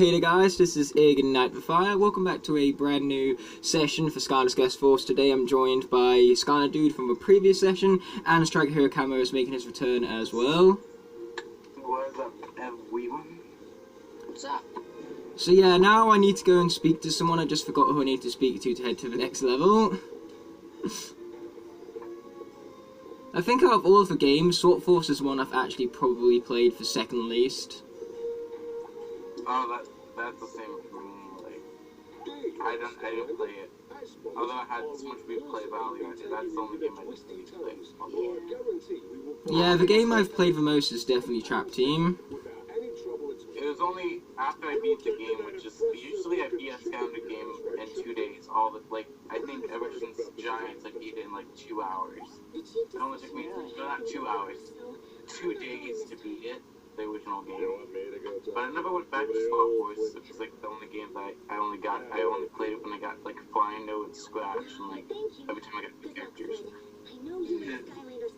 Hey there guys, this is Ig and Nightfire. Welcome back to a brand new session for Skylanders Guest Force. Today I'm joined by Skylander Dude from a previous session, and Striker Hero Camo is making his return as well. What's up, everyone? What's up? So yeah, now I need to go and speak to someone. I just forgot who I need to speak to head to the next level. I think out of all of the games, Sword Force is one I've actually probably played for second least. Oh, that's the same for me. Like, I didn't play it. Although I had so much replay value, that's the only game I just didn't play. Yeah, the game I've played the most is definitely Trap Team. It was only after I beat the game, which is usually I beat a Skylander game in 2 days. I think ever since Giants, I beat it in like 2 hours. It only took me, not 2 hours, 2 days to beat it. The original game, but I never went back to Sword Force. It was like the only game that I only played it when I got like Flyno and Scratch, and like every time I got new characters.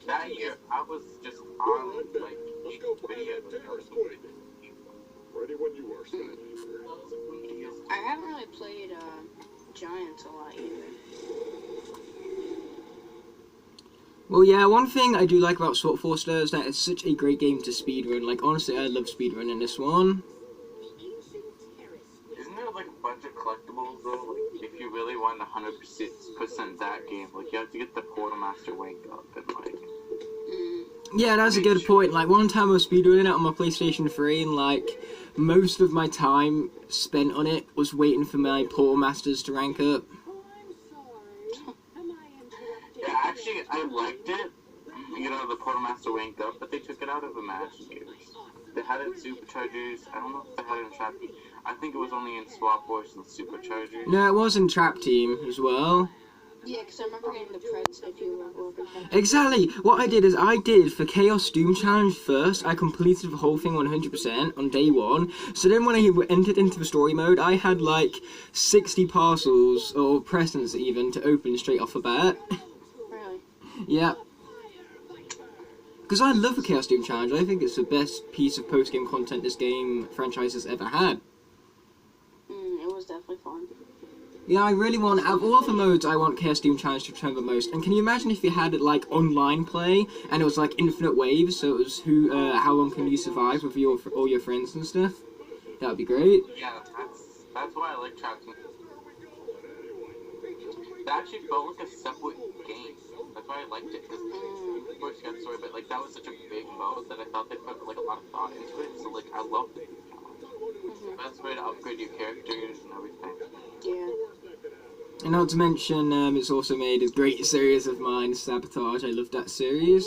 That year I was just on like videos. Ready when you are, Skylander. I haven't really played Giants a lot either. Well, yeah, one thing I do like about Sword Force though is that it's such a great game to speedrun. Like, honestly, I love speedrunning this one. Isn't there like a bunch of collectibles though? Like, if you really want 100% that game, like you have to get the Portal Master Wake up and like. Yeah, that's a good point. Like, one time I was speedrunning it on my PlayStation 3, and like, most of my time spent on it was waiting for my Portal Masters to rank up. Yeah, actually, I liked it. You know, the Portal Master ranked up, but they took it out of Imagineers. They had it in Superchargers. I don't know if they had it in Trap Team. I think it was only in Swap Force and Superchargers. No, it was in Trap Team as well. Yeah, because I remember getting the Preds if you were working. Exactly! What I did is I did for Chaos Doom Challenge first, I completed the whole thing 100% on day one. So then when I entered into the story mode, I had like 60 parcels, or presents even, to open straight off the bat. Yeah. Because I love the Chaos Doom Challenge. I think it's the best piece of post-game content this game franchise has ever had. It was definitely fun. Yeah, I really want, out of all the modes, I want Chaos Doom Challenge to return the most. And can you imagine if you had it like online play, and it was like infinite waves, so it was how long can you survive with all your friends and stuff? That would be great. Yeah, that's why I like Trap Team. It actually felt like a separate game. That's why I liked it, because of course you got story, but like that was such a big mode that I thought they put like a lot of thought into it. So like I loved it. Best way to upgrade your characters and everything. Yeah. And not to mention, it's also made a great series of mine, Sabotage. I love that series.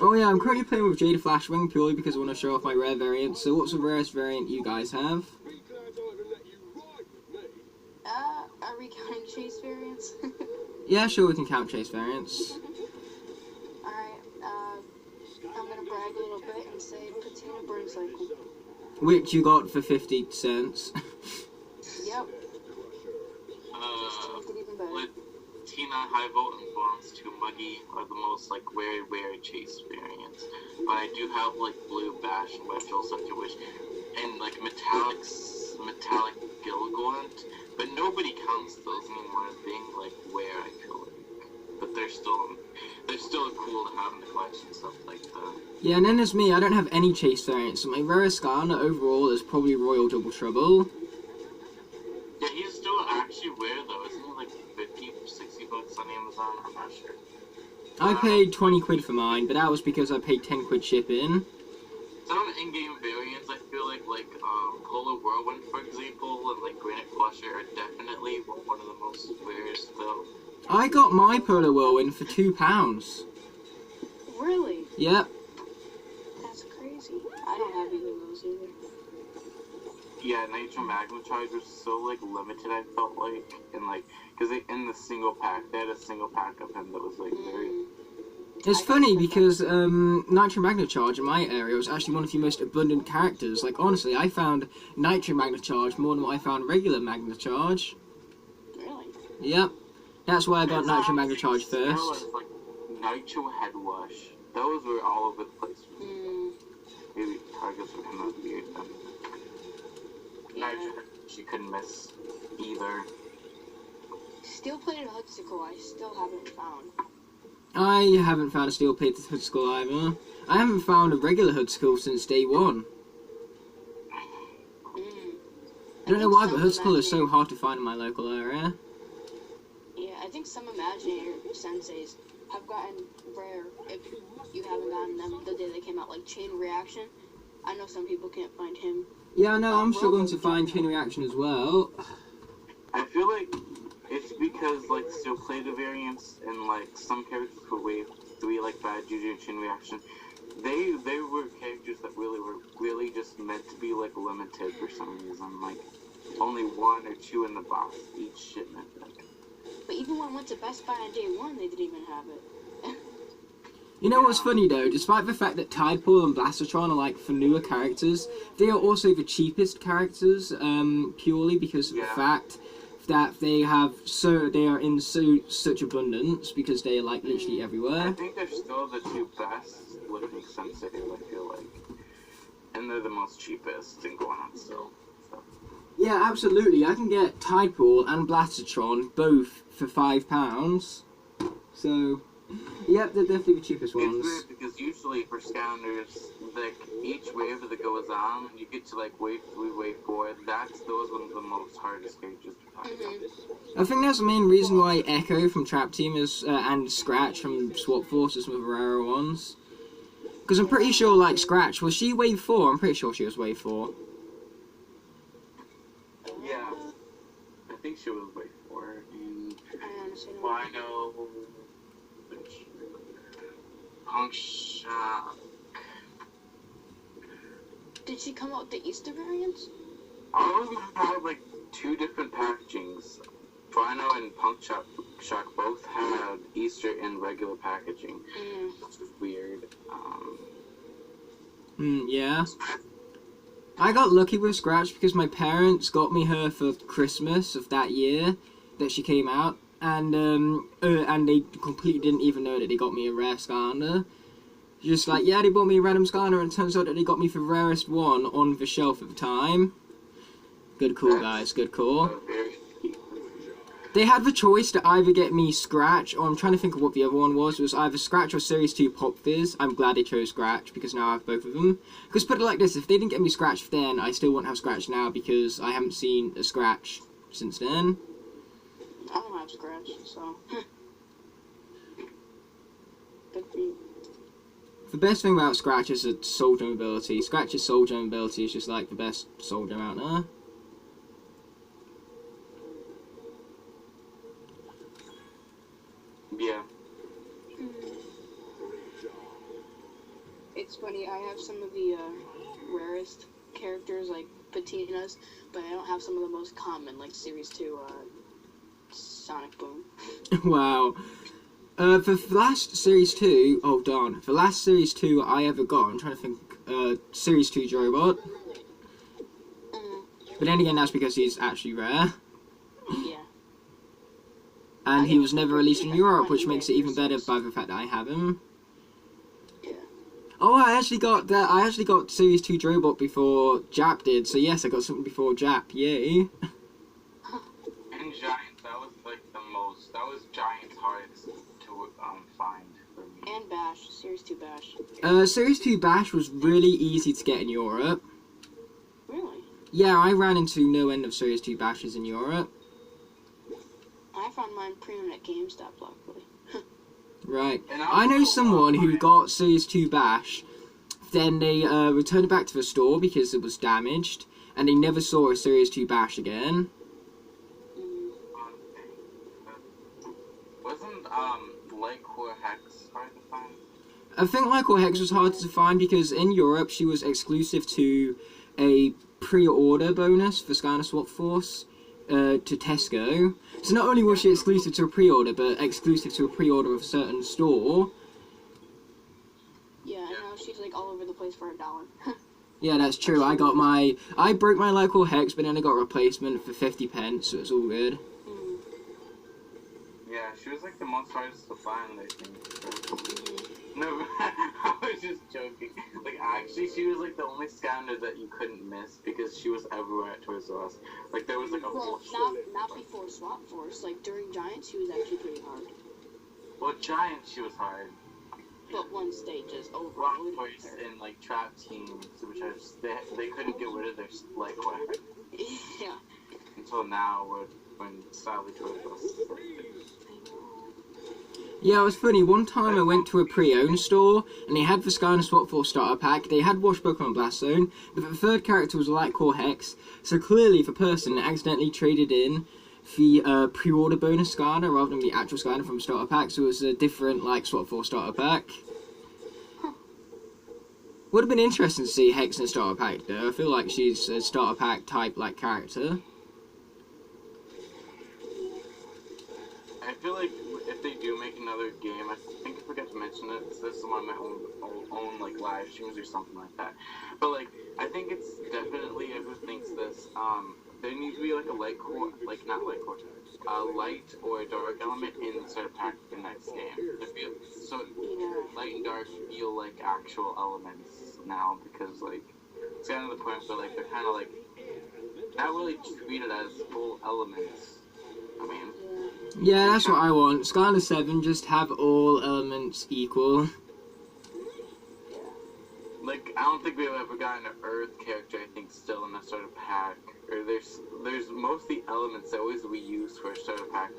Oh yeah, I'm currently playing with Jada Flashwing purely because I want to show off my rare variant. So what's the rarest variant you guys have? Are we counting chase variants? Yeah, sure, we can count chase variants. Alright, I'm gonna brag a little bit and say Patina Burn Cycle. Which you got for 50 cents. Yep. Just to make it even better. Tina, High Volt, and Bonds 2 Muggy are the most like very rare chase variants. But I do have like Blue Bash and Wedge Such Wish and like metallic Gilgaunt. But nobody counts those anymore as being like rare, I feel like. But they're still cool to have in the collection and stuff like that. Yeah, and then there's me, I don't have any chase variants, so my rarest Skylander overall is probably Royal Double Trouble. Yeah, he's still actually rare though, isn't he like 50 or 60 bucks on Amazon? I'm not sure. I paid 20 quid for mine, but that was because I paid 10 quid shipping. Some in-game variants, I feel like Polar Whirlwind, for example, and like Granite Crusher are definitely one of the most rarest though. I got my Polar Whirlwind for £2. Really? Yep. That's crazy. I don't have either of those either. Yeah, Nitro Magma Charge was so like limited, I felt like, and like, because in the single pack, they had a single pack of him that was like very. It's funny because Nitro Magna Charge in my area was actually one of the most abundant characters. Like, honestly, I found Nitro Magna Charge more than what I found regular Magna Charge. Really? Yep. That's why I got Nitro Magna Charge first. Like Nitro Head Wash. Those were all over the place. Maybe targets would come out weird then. Nitro, she couldn't miss either. Steel-plated Hoodsicle, I still haven't found. I haven't found a steel-plated Hoodsicle either. I haven't found a regular Hoodsicle since day one. I don't know why, but Hoodsicle is so hard to find in my local area. Yeah, I think some Imaginator senseis have gotten rare if you haven't gotten them the day they came out, like Chain Reaction. I know some people can't find him. Yeah, no, I'm struggling to find Chain Reaction as well. I feel like it's because, like, steel-plated variants and, like, some characters for Wave 3, like Bad Juju and Chain Reaction, they were characters that really just meant to be, like, limited for some reason. Like, only 1 or 2 in the box each shipment. But even when I went to Best Buy on day 1, they didn't even have it. You know what's funny though? Despite the fact that Tidepool and Blastatron are like for newer characters, they are also the cheapest characters, purely because of the fact that they are in such abundance because they are like literally everywhere. I think they're still the 2 best looking sensitive, I feel like. And they're the most cheapest in going on still. So. Yeah, absolutely. I can get Tidepool and Blastatron both for £5. So, yep, they're definitely the cheapest ones. It's weird because usually for Skylanders, like each wave that goes on, you get to like wave 3, wave 4. Those ones are the most hardest characters to find. I think that's the main reason why Echo from Trap Team is and Scratch from Swap Force is some of the rarer ones. Because I'm pretty sure, like Scratch, was she wave 4? I'm pretty sure she was wave 4. Yeah, I think she was wave 4. And Wino, Punk Shock. Did she come out with the Easter variants? All of them have like 2 different packagings. Rhino and Punk Shock both had Easter and regular packaging. Which is weird. Yeah. I got lucky with Scratch because my parents got me her for Christmas of that year that she came out, and they completely didn't even know that they got me a rare Skylander. Just like, yeah, they bought me a random Skylander, and it turns out that they got me the rarest one on the shelf at the time. Good call, guys, good call. They had the choice to either get me Scratch, or I'm trying to think of what the other one was. It was either Scratch or Series 2 Pop Fizz. I'm glad they chose Scratch, because now I have both of them. Because put it like this, if they didn't get me Scratch then, I still wouldn't have Scratch now, because I haven't seen a Scratch since then. I don't have Scratch, so... Good for you. The best thing about Scratch is its soul gem ability. Scratch's soul gem ability is just like the best soul gem out there. Yeah. It's funny, I have some of the rarest characters, like Patina's, but I don't have some of the most common, like Series 2, Sonic Boom. Wow. For last Series 2, oh darn, for last Series 2 I ever got, I'm trying to think, Series 2 Drobot. But then again, that's because he's actually rare. Yeah. And he was never released in Europe, which makes it even better by the fact that I have him. Yeah. Oh, I actually got Series 2 Drobot before Jap did, so yes, I got something before Jap, yay. And Giants, that was Giants' hardest to find for me. And Bash, Series 2 Bash. Series 2 Bash was really easy to get in Europe. Really? Yeah, I ran into no end of Series 2 Bashes in Europe. I found mine premium at GameStop, luckily. Right. I know someone who got Series 2 Bash, then they returned it back to the store because it was damaged, and they never saw a Series 2 Bash again. Wasn't Lycor Hex hard to find? I think Lycor Hex was hard to find because in Europe she was exclusive to a pre-order bonus for Skylanders Swap Force. To Tesco. So not only was she exclusive to a pre-order, but exclusive to a pre-order of a certain store. Yeah, I know, she's like all over the place for $1. Yeah, that's true. I broke my Lycor Hex, but then I got a replacement for 50 pence, so it's all good. Yeah, She was like the most hardest to find, I think. No, I was just joking. Like, actually, she was like the only Skylander that you couldn't miss because she was everywhere at Toys R Us. Like, there was like a Well, whole not before Swap Force. Like during Giants, she was actually pretty hard. Well, Giant, she was hard. But once they just overrode Rock Toys her. and like Trap Team, Superchargers, they couldn't get rid of their leg weapon Yeah. until now, when sadly Toys R Us. Yeah, it was funny. One time I went to a pre-owned store, and they had the Skylanders Swap Force starter pack. They had Wash Pokemon Blast Zone, but the third character was Light Core Hex. So clearly, the person accidentally traded in the pre-order bonus Skylander rather than the actual Skylander from the starter pack. So it was a different, like, Swap Force starter pack. Would have been interesting to see Hex in a starter pack, though. I feel like she's a starter pack type, like, character. I feel like if they do make another game, I think I forgot to mention it. This is one of my own like live streams or something like that. But like, I think it's definitely everyone thinks this. There needs to be like a light core, like not light core, a light or a dark element in the starter pack for the next game. So light and dark feel like actual elements now because like it's kind of the point where like they're kind of like not really treated as full elements. I mean. Yeah, that's what I want. Skylander 7, just have all elements equal. Like, I don't think we've ever gotten an Earth character, I think, still in a starter pack. Or there's mostly elements that always we use for a starter pack.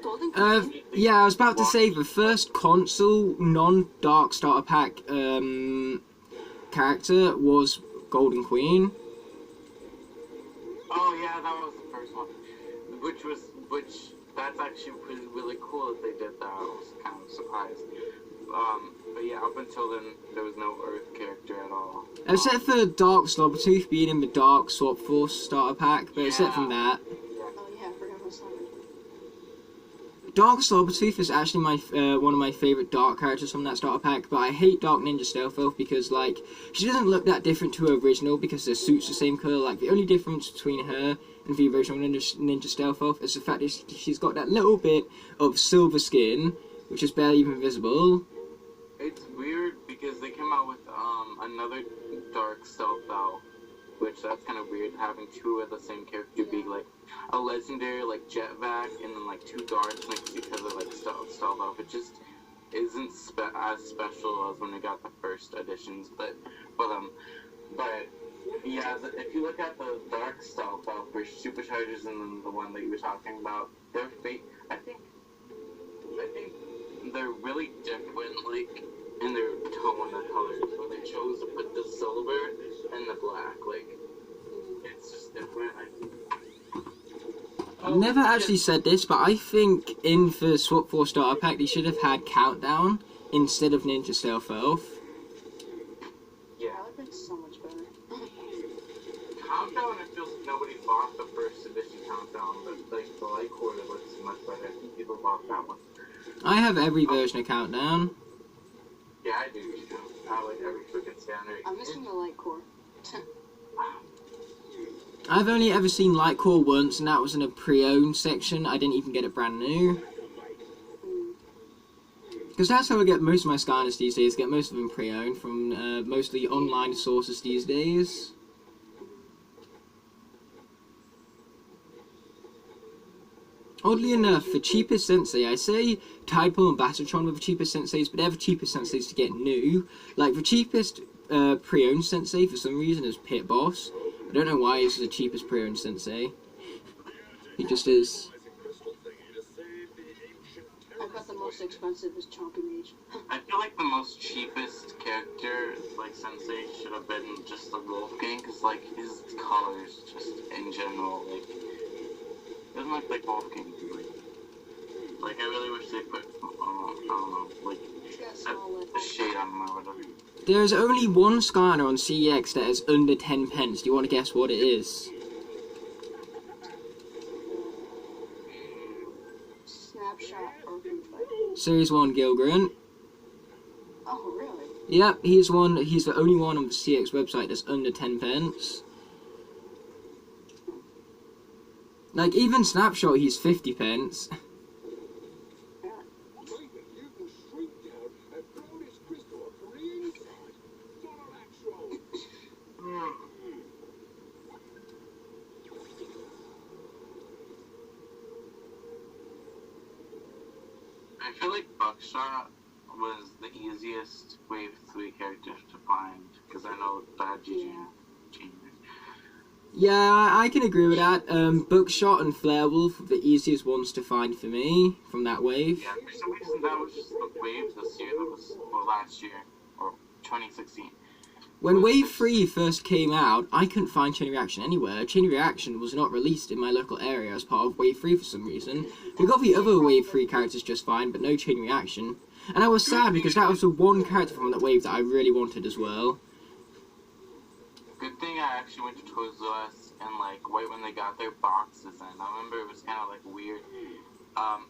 Yeah, I was about to say, the first console non-dark starter pack character was Golden Queen. Oh yeah, that was the first one. That's actually really cool that they did that. I was kind of surprised. But yeah, up until then, there was no Earth character at all. Except for Dark Slobbertooth being in the Dark Swap Force starter pack, but except from that. Oh yeah, I forgot about Summer. Dark Slobbertooth is actually my one of my favourite Dark characters from that starter pack, but I hate Dark Ninja Stealth Elf because, like, she doesn't look that different to her original because their suit's the same colour. Like, the only difference between her and the original Ninja Stealth Elf is the fact that she's got that little bit of silver skin, which is barely even visible. It's weird because they came out with another Dark Stealth Elf, which that's kind of weird having two of the same character be like a legendary like Jetvac and then like two darks next to each other like Stealth Elf. It just isn't as special as when we got the first editions, but yeah, if you look at the Dark Stealth Elf for Superchargers and then the one that you were talking about, they're fake. I think they're really different, like in their tone of colors. So they chose to put the silver and the black. Like it's just different. I've never actually said this, but I think in the Swap Force starter pack they should have had Countdown instead of Ninja Stealth Elf. Yeah, That would have been so much better. Countdown, it feels like nobody bought the first edition Countdown, but like the light quarter looks much better. I think people bought that one. I have every version of Countdown. Yeah, I do too. I like every freaking scanner. I'm missing the light core. I've only ever seen Light Core once, and that was in a pre-owned section. I didn't even get it brand new. Because that's how I get most of my Skylanders these days. Get most of them pre-owned from mostly online sources these days. Oddly enough, the cheapest Sensei, I say Tidepole and Battletron were the cheapest Senseis, but they're the cheapest Senseis to get new. Like, the cheapest pre-owned Sensei, for some reason, is Pit Boss. I don't know why he's the cheapest pre-owned Sensei. He just is. I got the most expensive is Chonky Mage. I feel like the most cheapest character, like Sensei, should have been just the Wolfgang, because like his colors, just in general, like doesn't look like Wolfgang. Like I really wish they put, I don't know, like a shade on him or whatever. There's only one Skylander on CEX that is under 10 pence. Do you want to guess what it is? Snapshot or Fight. Series 1 Gilgren. Oh, really? Yep, he's the only one on the CX website that's under 10 pence. Like, even Snapshot, he's 50 pence. feel like Buckshot was the easiest Wave 3 character to find, because I know bad GG changed. Yeah, I can agree with that. Buckshot and Flarewolf were the easiest ones to find for me from that wave. Yeah, for some reason that was just the wave this year that was, well, last year, or 2016. When Wave 3 first came out, I couldn't find Chain Reaction anywhere. Chain Reaction was not released in my local area as part of Wave 3 for some reason. We got the other Wave 3 characters just fine, but no Chain Reaction. And I was sad because that was the one character from that wave that I really wanted as well. Good thing I actually went to Toys R Us and like right when they got their boxes in. I remember it was kind of like weird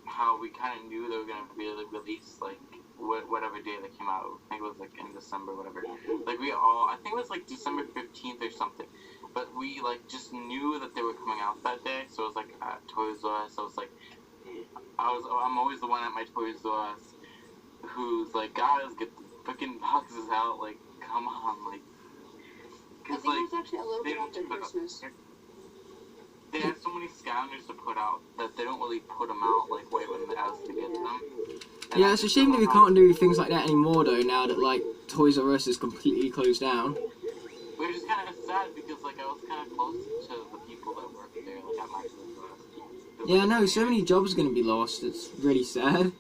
how we kind of knew they were gonna be released like whatever day they came out. I think it was like in December, whatever. Like I think it was like December 15th or something. But we like just knew that they were coming out that day. So it was like at Toys R Us. I was like, I'm always the one at my Toys R Us who's like, guys, get the freaking boxes out. Like, come on, like. I think it was actually a little bit after Christmas. They have so many Skylanders to put out that they don't really put them out like way when the house to get them. And Yeah, it's a shame that we can't do things like that anymore though, now that like Toys R Us is completely closed down. Which is kind of sad because like I was kind of close to the people that work there, like at my Toys R Us. Yeah, no, so many jobs are going to be lost, it's really sad.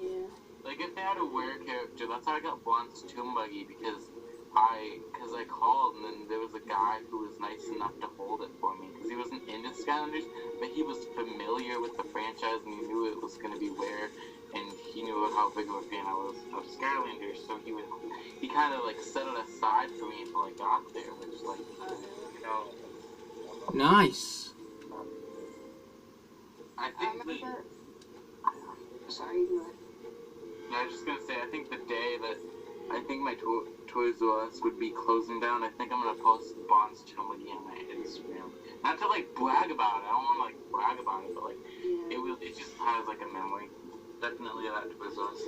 Yeah. Like if they had a weird character, that's how I got Blonde's Tomb Buggy because I called and then there was a guy who was nice enough to hold it for me because he wasn't into Skylanders, but he was familiar with the franchise and he knew it was going to be rare and he knew how big of a fan I was of Skylanders, so he kind of like set it aside for me until I got there, which like, you know. Nice. I think Sorry, go ahead. I was just gonna say, I think the day that I think my Toys R Us would be closing down, I think I'm gonna post Bond's Tomb again on my Instagram. Not to like brag about it, I don't wanna like brag about it, but like it just has like a memory. Definitely that Toys R Us.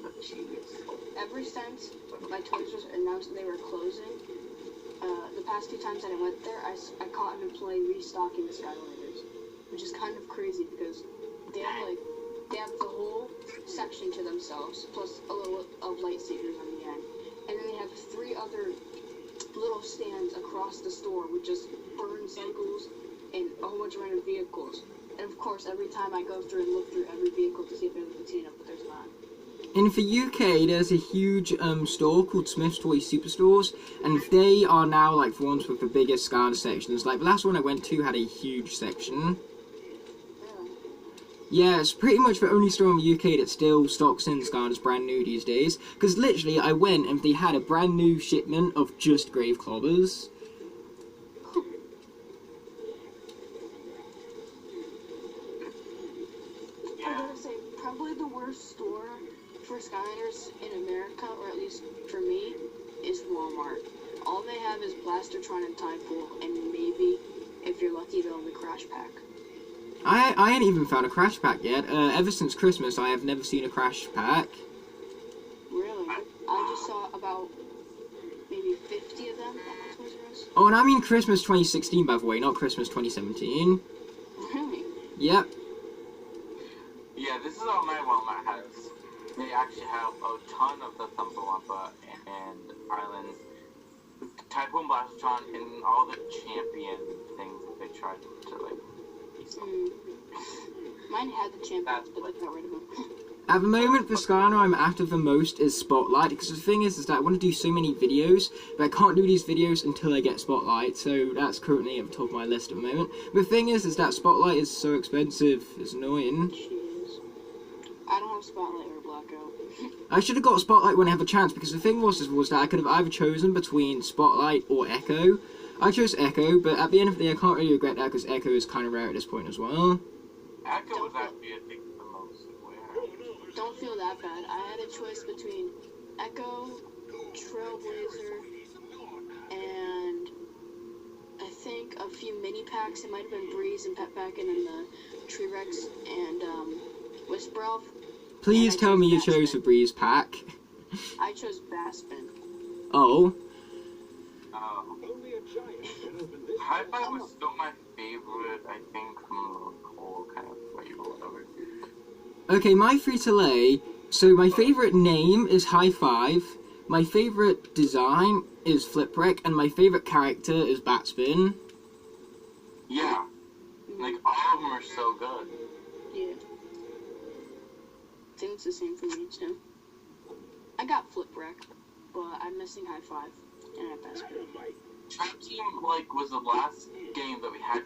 But jeez. Ever since my Toys R Us announced they were closing, the past 2 times that I went there, I caught an employee restocking the Skylanders, which is kind of crazy because they have the whole section to themselves, plus a little of lightsabers on the end. And then they have 3 other little stands across the store with just burn cycles and a whole bunch of random vehicles. And of course, every time I go through and look through every vehicle to see if there's a patina, but there's not. In the UK, there's a huge store called Smith's Toy Superstores, and they are now like the ones with the biggest Skylander sections. Like the last one I went to had a huge section. Yeah, it's pretty much the only store in the UK that still stocks in Skylanders brand new these days. Because literally, I went and they had a brand new shipment of just Grave Clobbers. I'm gonna say, probably the worst store for Skylanders in America, or at least for me, is Walmart. All they have is Blastertron and Tidepool, and maybe, if you're lucky, they'll have the Crash Pack. I ain't even found a Crash Pack yet. Ever since Christmas, I have never seen a Crash Pack. Really? I just saw about maybe 50 of them at my Toys R Us. Oh, and I mean Christmas 2016, by the way, not Christmas 2017. Really? Yep. Yeah, this is all my Walmart has. They actually have a ton of the Thumper Wumpa and Islands, Typhoon Blastertron, and all the champion things that they tried to like. Mine had the champions, but they got rid of them. At the moment, the Skylander I'm after the most is Spotlight, because the thing is that I want to do so many videos, but I can't do these videos until I get Spotlight, so that's currently at the top of my list at the moment. The thing is that Spotlight is so expensive, it's annoying. Jeez. I don't have Spotlight or Blackout. I should have got Spotlight when I have a chance, because the thing was that I could have either chosen between Spotlight or Echo. I chose Echo, but at the end of the day I can't really regret that, because Echo is kind of rare at this point as well. Echo was actually, I think, the most rare. Don't feel that bad. I had a choice between Echo, Trailblazer, and I think a few mini packs. It might have been Breeze and Pet Pack, and then the Tree Rex and Whisper Elf. Please tell me you chose the Breeze pack. I chose Baspin. Oh. Hi-Fi was still my favorite, I think, from the whole kind of flavor, whatever. Okay, my free-to-lay. So my favorite name is High Five. My favorite design is Flipwreck, and my favorite character is Batspin. Yeah. Like, all of them are so good. Yeah. I think it's the same for me, too. I got Flipwreck, but I'm missing High Five, and I have Batspin. Trap Team, like, was the last game that we had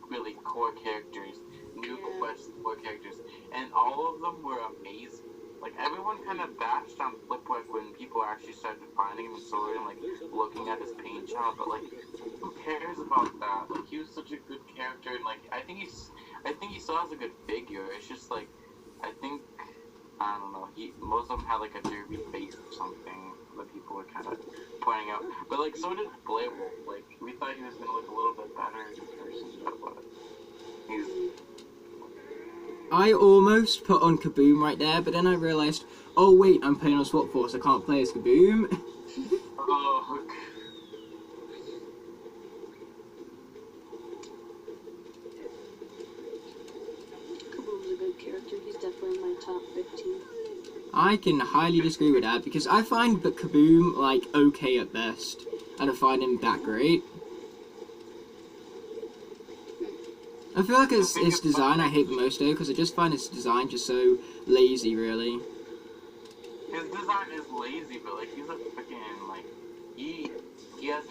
really core characters, new quest core characters, and all of them were amazing. Like, everyone kind of bashed on Flipwreck when people actually started finding him in story and, like, looking at his paint job, but, like, who cares about that? Like, he was such a good character, and, like, I think he still has a good figure. It's just, like, I don't know, most of them had, like, a derby face or something that people were kind of pointing out. But, like, so did Blaywolf. Like, we thought he was going to look a little bit better in person, but he's... I almost put on Kaboom right there, but then I realized, oh wait, I'm playing on Swap Force, I can't play as Kaboom. Oh, Kaboom's a good character. He's definitely in my top 15. I can highly disagree with that, because I find that Kaboom, like, okay at best. I don't find him that great. I feel like it's design I hate the most, though, because I just find his design just so lazy, really. his design is lazy, but, like, he's a freaking, like, he has...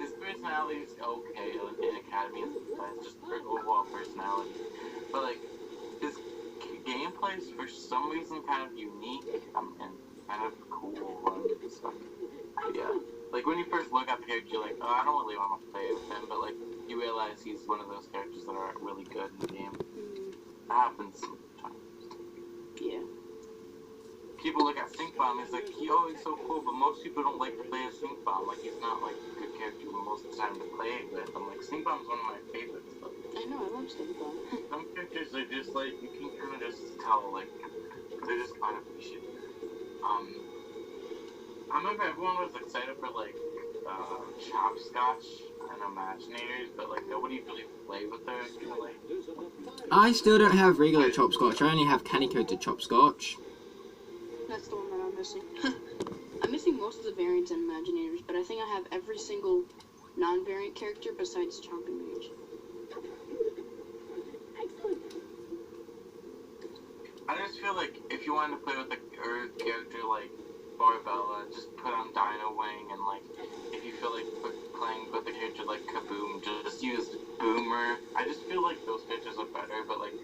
His personality is okay in Academy and just for overall personality. But, like, his gameplay is for some reason kind of unique and kind of cool and stuff. Yeah. Like, when you first look at the character, you're like, oh, I don't really want to play with him, but, like, you realize he's one of those characters that are really good in the game. That happens sometimes. Yeah. People look at Stink Bomb, it's like, he's so cool, but most people don't like to play as Stink Bomb. Like, he's not, like, a good character most of the time to play it with. I'm like, Stink Bomb's one of my favorites, though. I know, I love Stink Bomb. Some characters are just, like, you can kind of just tell, like, they're just unappreciated. I remember everyone was excited for, like, Chopscotch and Imaginators, but, like, nobody really played with her, you know, like... I still don't have regular Chopscotch, I only have candy-coated Chopscotch. That's the one that I'm missing. I'm missing most of the variants and Imaginators, but I think I have every single non-variant character besides Chomp and Mage. I just feel like if you wanted to play with a character like Barbella, just put on Dino Wing, and like if you feel like playing with a character like Kaboom, just use Boomer. I just feel like those characters are better, but like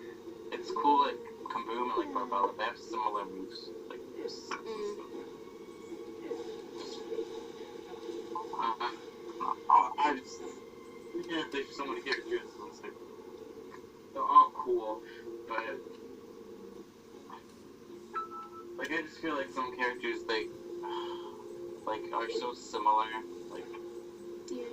it's cool like Kaboom and like Barbella, they have similar moves. Like I just there's so many characters. Like, they're all cool, but. Like, I just feel like some characters, they, like, are so similar, like, Yeah.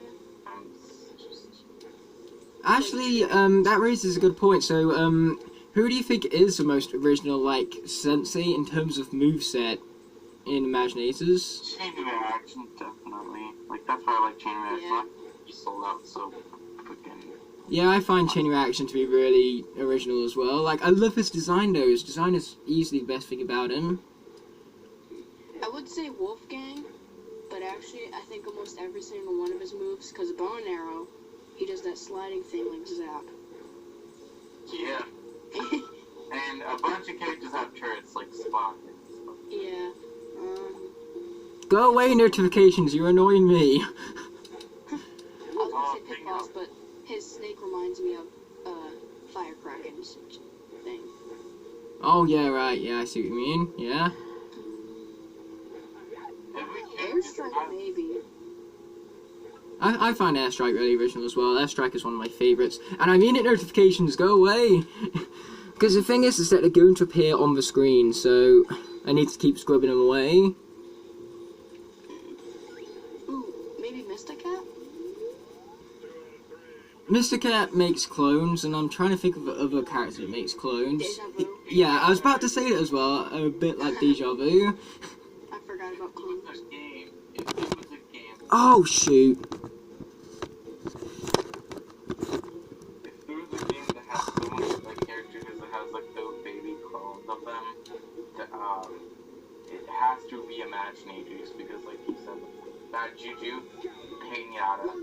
Actually, that raises a good point, so, who do you think is the most original, like, sensei in terms of moveset in Imaginators? Chain Reaction, definitely. Like, that's why I like Chain Reaction. Yeah. Just sold out so freaking... Yeah, I find Chain Reaction to be really original as well. Like, I love his design, though. His design is easily the best thing about him. I would say Wolfgang, but actually I think almost every single one of his moves, because bow and arrow, he does that sliding thing like Zap. Yeah. And a bunch of characters have turrets, like Spock and stuff. Yeah. Go away, notifications, you're annoying me. I was gonna say Pitfalls, but his snake reminds me of Firecracker's thing. Oh, yeah, right, yeah, I see what you mean, yeah. Airstrike, maybe. I find Airstrike really original as well. Airstrike is one of my favourites. And I mean it, notifications, go away! Because the thing is that they're going to appear on the screen, so I need to keep scrubbing them away. Ooh, maybe Mysticat? Mr. Cat makes clones, and I'm trying to think of other characters that makes clones. Deja Vu. Yeah, I was about to say that as well, a bit like Deja Vu. I forgot about clones. If it was a game... Oh, shoot. If there was a game that has so many like characters that has like those it has to reimaginators because, like you said, that Juju, Pinata,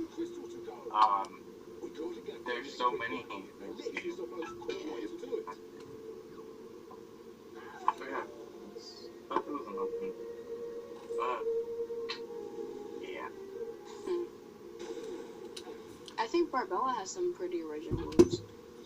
there's so many moves. So yeah, that was nothing. But yeah. I think Barbella has some pretty original moves.